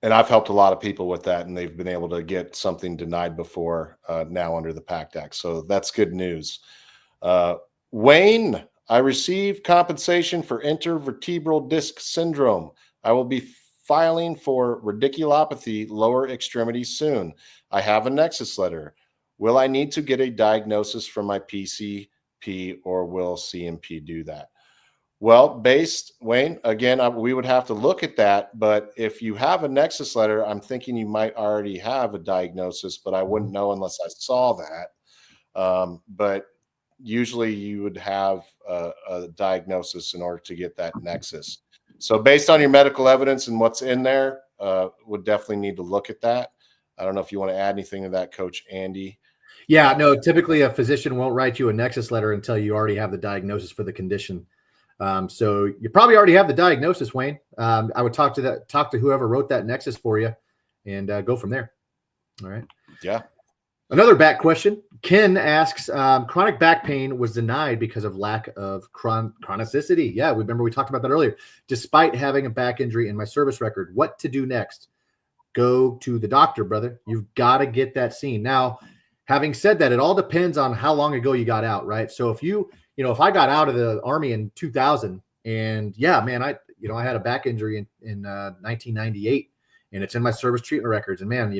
And I've helped a lot of people with that, and they've been able to get something denied before now under the PACT Act. So that's good news. Wayne, I received compensation for intervertebral disc syndrome. I will be filing for radiculopathy lower extremity soon. I have a Nexus letter. Will I need to get a diagnosis from my PCP, or will CMP do that? Well, Wayne, again, we would have to look at that. But if you have a Nexus letter, I'm thinking you might already have a diagnosis, but I wouldn't know unless I saw that. But usually you would have a diagnosis in order to get that Nexus. So based on your medical evidence and what's in there, would definitely need to look at that. I don't know if you want to add anything to that, Coach Andy. Yeah, no, typically a physician won't write you a Nexus letter until you already have the diagnosis for the condition. So you probably already have the diagnosis, Wayne. I would talk to whoever wrote that Nexus for you and go from there. All right. Yeah. Another back question. Ken asks, chronic back pain was denied because of lack of chronicity. Yeah, remember we talked about that earlier. Despite having a back injury in my service record, what to do next? Go to the doctor, brother. You've got to get that seen. Now, having said that, it all depends on how long ago you got out, right? So if I got out of the Army in 2000, and yeah, man, I had a back injury in 1998, and it's in my service treatment records. And man,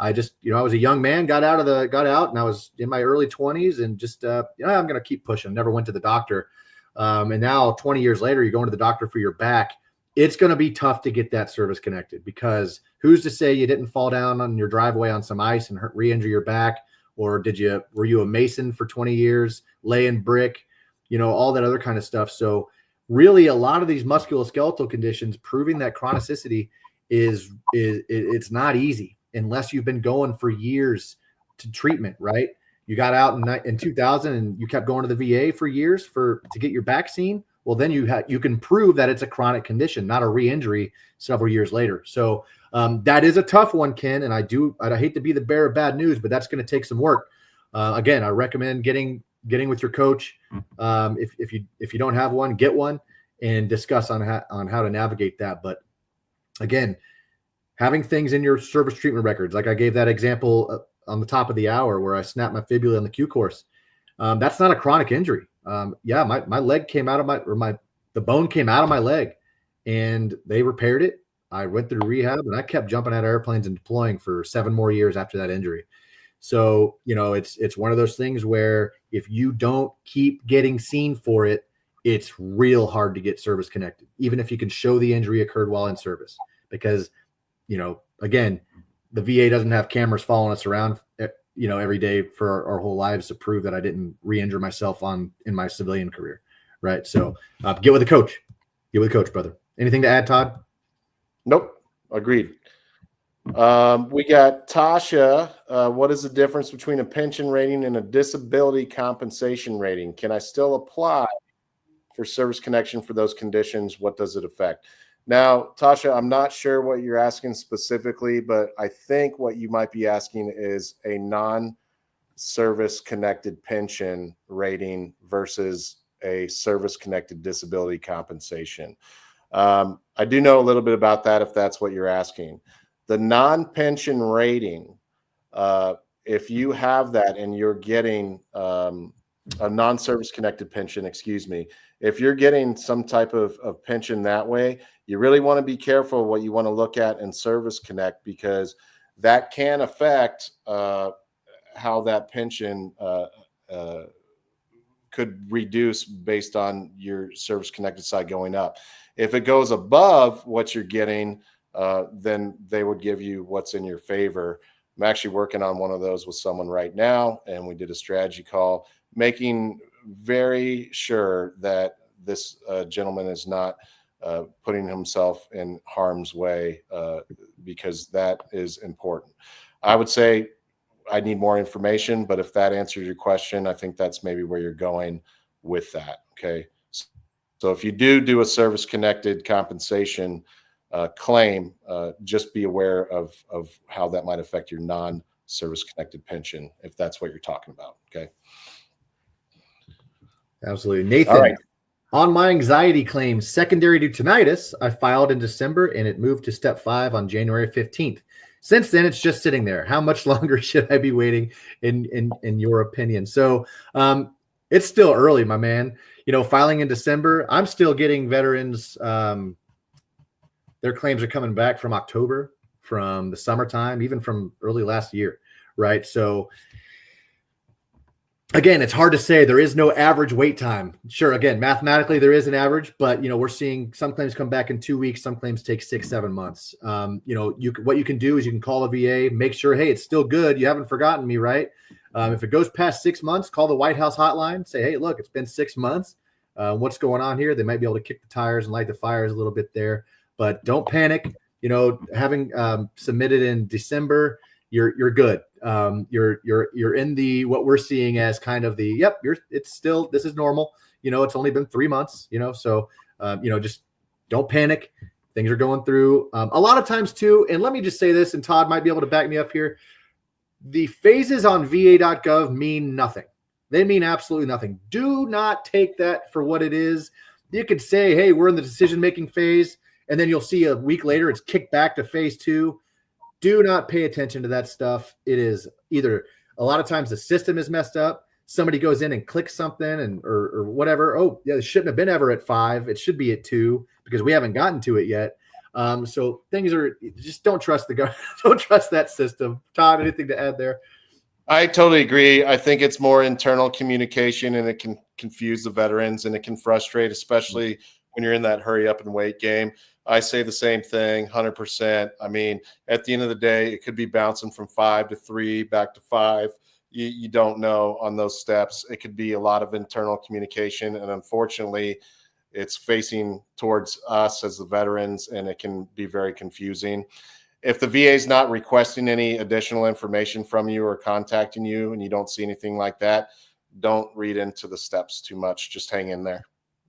I was a young man, got out, and I was in my early 20s, and just I'm going to keep pushing. Never went to the doctor, and now 20 years later, you're going to the doctor for your back. It's going to be tough to get that service connected, because who's to say you didn't fall down on your driveway on some ice and re-injure your back? Or were you a mason for 20 years, laying brick, all that other kind of stuff. So really a lot of these musculoskeletal conditions, proving that chronicity it's not easy unless you've been going for years to treatment, right? You got out in 2000 and you kept going to the VA for years to get your back seen. Well, then you can prove that it's a chronic condition, not a re-injury several years later. So that is a tough one, Ken. And I hate to be the bearer of bad news, but that's going to take some work. Again, I recommend getting with your coach. If you don't have one, get one, and discuss on how to navigate that. But again, having things in your service treatment records, like I gave that example on the top of the hour where I snapped my fibula on the Q course. That's not a chronic injury. My leg came out of the bone came out of my leg, and they repaired it. I went through rehab, and I kept jumping out of airplanes and deploying for 7 more years after that injury. So, it's one of those things where if you don't keep getting seen for it, it's real hard to get service connected, even if you can show the injury occurred while in service, because, again, the VA doesn't have cameras following us around, every day for our whole lives to prove that I didn't re-injure myself in my civilian career. Right. So get with the coach, brother. Anything to add, Todd? Nope. Agreed. We got Tasha. What is the difference between a pension rating and a disability compensation rating? Can I still apply for service connection for those conditions? What does it affect? Now, Tasha, I'm not sure what you're asking specifically, but I think what you might be asking is a non-service connected pension rating versus a service connected disability compensation. I do know a little bit about that if that's what you're asking. The non-pension rating, if you have that and you're getting a non-service connected pension, if you're getting some type of pension that way, you really want to be careful what you want to look at in Service Connect, because that can affect how that pension could reduce based on your service connected side going up. If it goes above what you're getting, then they would give you what's in your favor. I'm actually working on one of those with someone right now, and we did a strategy call, making very sure that this gentleman is not putting himself in harm's way, because that is important. I would say I need more information, but if that answers your question, I think that's maybe where you're going with that. Okay. So if you do a service connected compensation claim, just be aware of how that might affect your non-service connected pension, if that's what you're talking about. Okay. Absolutely. Nathan, all right. On my anxiety claim secondary to tinnitus, I filed in December and it moved to step 5 on January 15th. Since then, it's just sitting there. How much longer should I be waiting in your opinion? So it's still early, my man. Filing in December, I'm still getting veterans. Their claims are coming back from October, from the summertime, even from early last year. Right. So again, it's hard to say. There is no average wait time. Sure, again, mathematically there is an average, but we're seeing some claims come back in 2 weeks. Some claims take 6-7 months. What you can do is you can call the VA, make sure, hey, it's still good. You haven't forgotten me, right? If it goes past 6 months, call the White House hotline. Say, hey, look, it's been 6 months. What's going on here? They might be able to kick the tires and light the fires a little bit there, but don't panic. Having submitted in December, you're good. You're in the what we're seeing as kind of the this is normal. It's only been 3 months. So just don't panic. Things are going through a lot of times too. And let me just say this, and Todd might be able to back me up here. The phases on va.gov mean nothing. They mean absolutely nothing. Do not take that for what it is. You could say, hey, we're in the decision-making phase, and then you'll see a week later it's kicked back to phase 2. Do not pay attention to that stuff. It is either a lot of times the system is messed up. Somebody goes in and clicks something or whatever. Oh, yeah, it shouldn't have been ever at 5. It should be at 2 because we haven't gotten to it yet. So things are just don't trust don't trust that system. Todd, anything to add there? I totally agree. I think it's more internal communication, and it can confuse the veterans and it can frustrate, especially when you're in that hurry up and wait game. I say the same thing, 100%. I mean, at the end of the day, it could be bouncing from 5 to 3, back to 5. You don't know on those steps. It could be a lot of internal communication, and unfortunately, it's facing towards us as the veterans, and it can be very confusing. If the VA is not requesting any additional information from you or contacting you and you don't see anything like that, don't read into the steps too much. Just hang in there.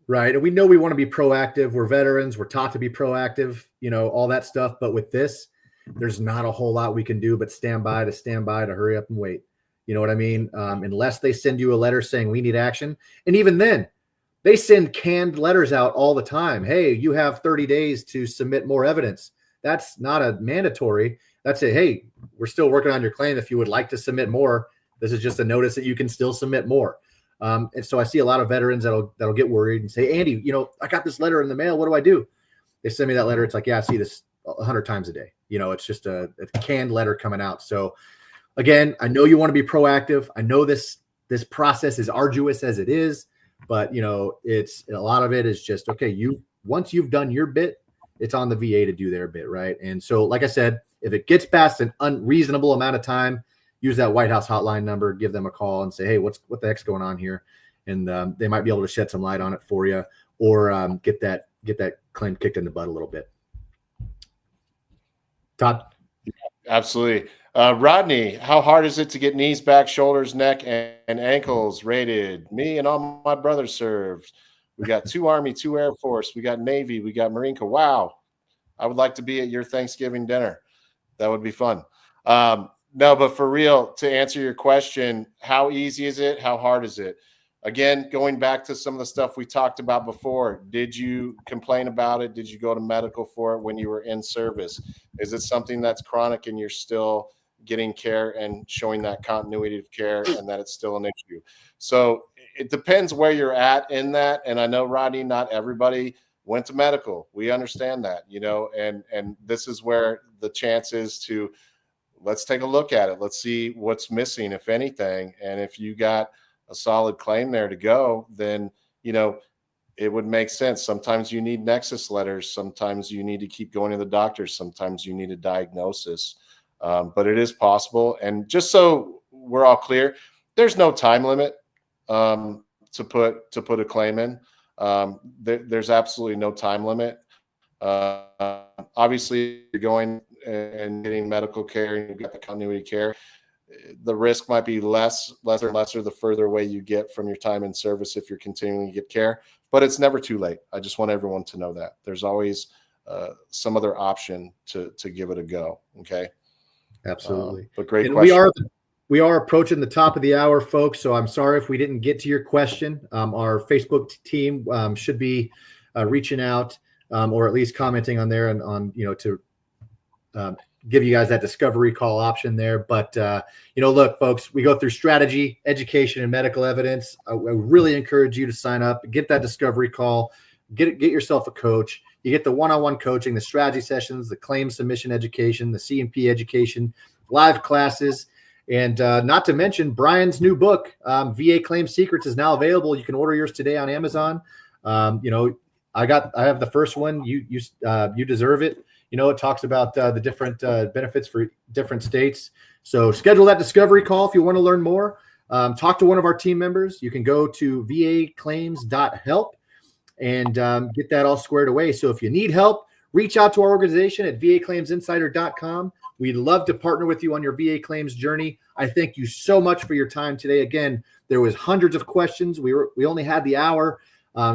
Right. And we know we want to be proactive. We're veterans. We're taught to be proactive, all that stuff. But with this, there's not a whole lot we can do but stand by to hurry up and wait. You know what I mean? Unless they send you a letter saying we need action. And even then, they send canned letters out all the time. Hey, you have 30 days to submit more evidence. That's not a mandatory. That's it. Hey, we're still working on your claim. If you would like to submit more, this is just a notice that you can still submit more. And so I see a lot of veterans that'll get worried and say, Andy, I got this letter in the mail. What do I do? They send me that letter. It's like, yeah, I see this 100 times a day. It's just a canned letter coming out. So again, I know you want to be proactive. I know this process is arduous as it is, but it's a lot of it is just, okay, once you've done your bit, it's on the VA to do their bit. Right. And so, like I said, if it gets past an unreasonable amount of time, use that White House hotline number, give them a call and say, hey, what the heck's going on here? And they might be able to shed some light on it for you, or get that claim kicked in the butt a little bit. Todd? Absolutely. Rodney, how hard is it to get knees, back, shoulders, neck, and ankles rated? Me and all my brothers served. We got 2 Army, 2 Air Force. We got Navy. We got Marine Corps. Wow. I would like to be at your Thanksgiving dinner. That would be fun. No, but for real, to answer your question, how easy is it? How hard is it? Again, going back to some of the stuff we talked about before, did you complain about it? Did you go to medical for it when you were in service? Is it something that's chronic and you're still getting care and showing that continuity of care and that it's still an issue? So it depends where you're at in that. And I know, Rodney, not everybody went to medical. We understand that, and this is where the chance is to, let's take a look at it. Let's see what's missing, if anything. And if you got a solid claim there to go, then, it would make sense. Sometimes you need Nexus letters. Sometimes you need to keep going to the doctor. Sometimes you need a diagnosis. But it is possible. And just so we're all clear, there's no time limit to put a claim in. There's absolutely no time limit. Obviously, you're going and getting medical care and you've got the continuity care. The risk might be lesser and lesser the further away you get from your time in service if you're continuing to get care, but it's never too late. I just want everyone to know that there's always some other option to give it a go. Okay. Absolutely. But great question. We are approaching the top of the hour, folks. So I'm sorry if we didn't get to your question. Our Facebook team should be reaching out or at least commenting on there and on, to give you guys that discovery call option there. But, look, folks, we go through strategy, education, and medical evidence. I really encourage you to sign up, get that discovery call, get yourself a coach. You get the one-on-one coaching, the strategy sessions, the claim submission education, the C&P education, live classes, and not to mention Brian's new book, VA Claim Secrets, is now available. You can order yours today on Amazon. I have the first one. You deserve it. It talks about the different benefits for different states. So schedule that discovery call if you want to learn more. Talk to one of our team members. You can go to vaclaims.help and get that all squared away. So if you need help, reach out to our organization at vaclaimsinsider.com. We'd love to partner with you on your VA claims journey. I thank you so much for your time today. Again, there was hundreds of questions. We only had the hour.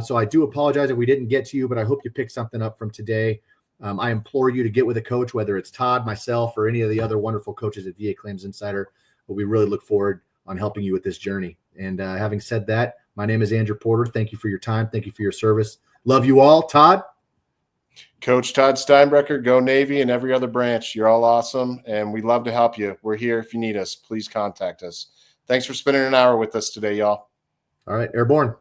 So I do apologize if we didn't get to you, but I hope you picked something up from today. I implore you to get with a coach, whether it's Todd, myself, or any of the other wonderful coaches at VA Claims Insider. But we really look forward on helping you with this journey. And having said that, my name is Andrew Porter. Thank you for your time. Thank you for your service. Love you all. Todd? Coach Todd Steinbrecher, go Navy and every other branch. You're all awesome, and we'd love to help you. We're here if you need us. Please contact us. Thanks for spending an hour with us today, y'all. All right, Airborne.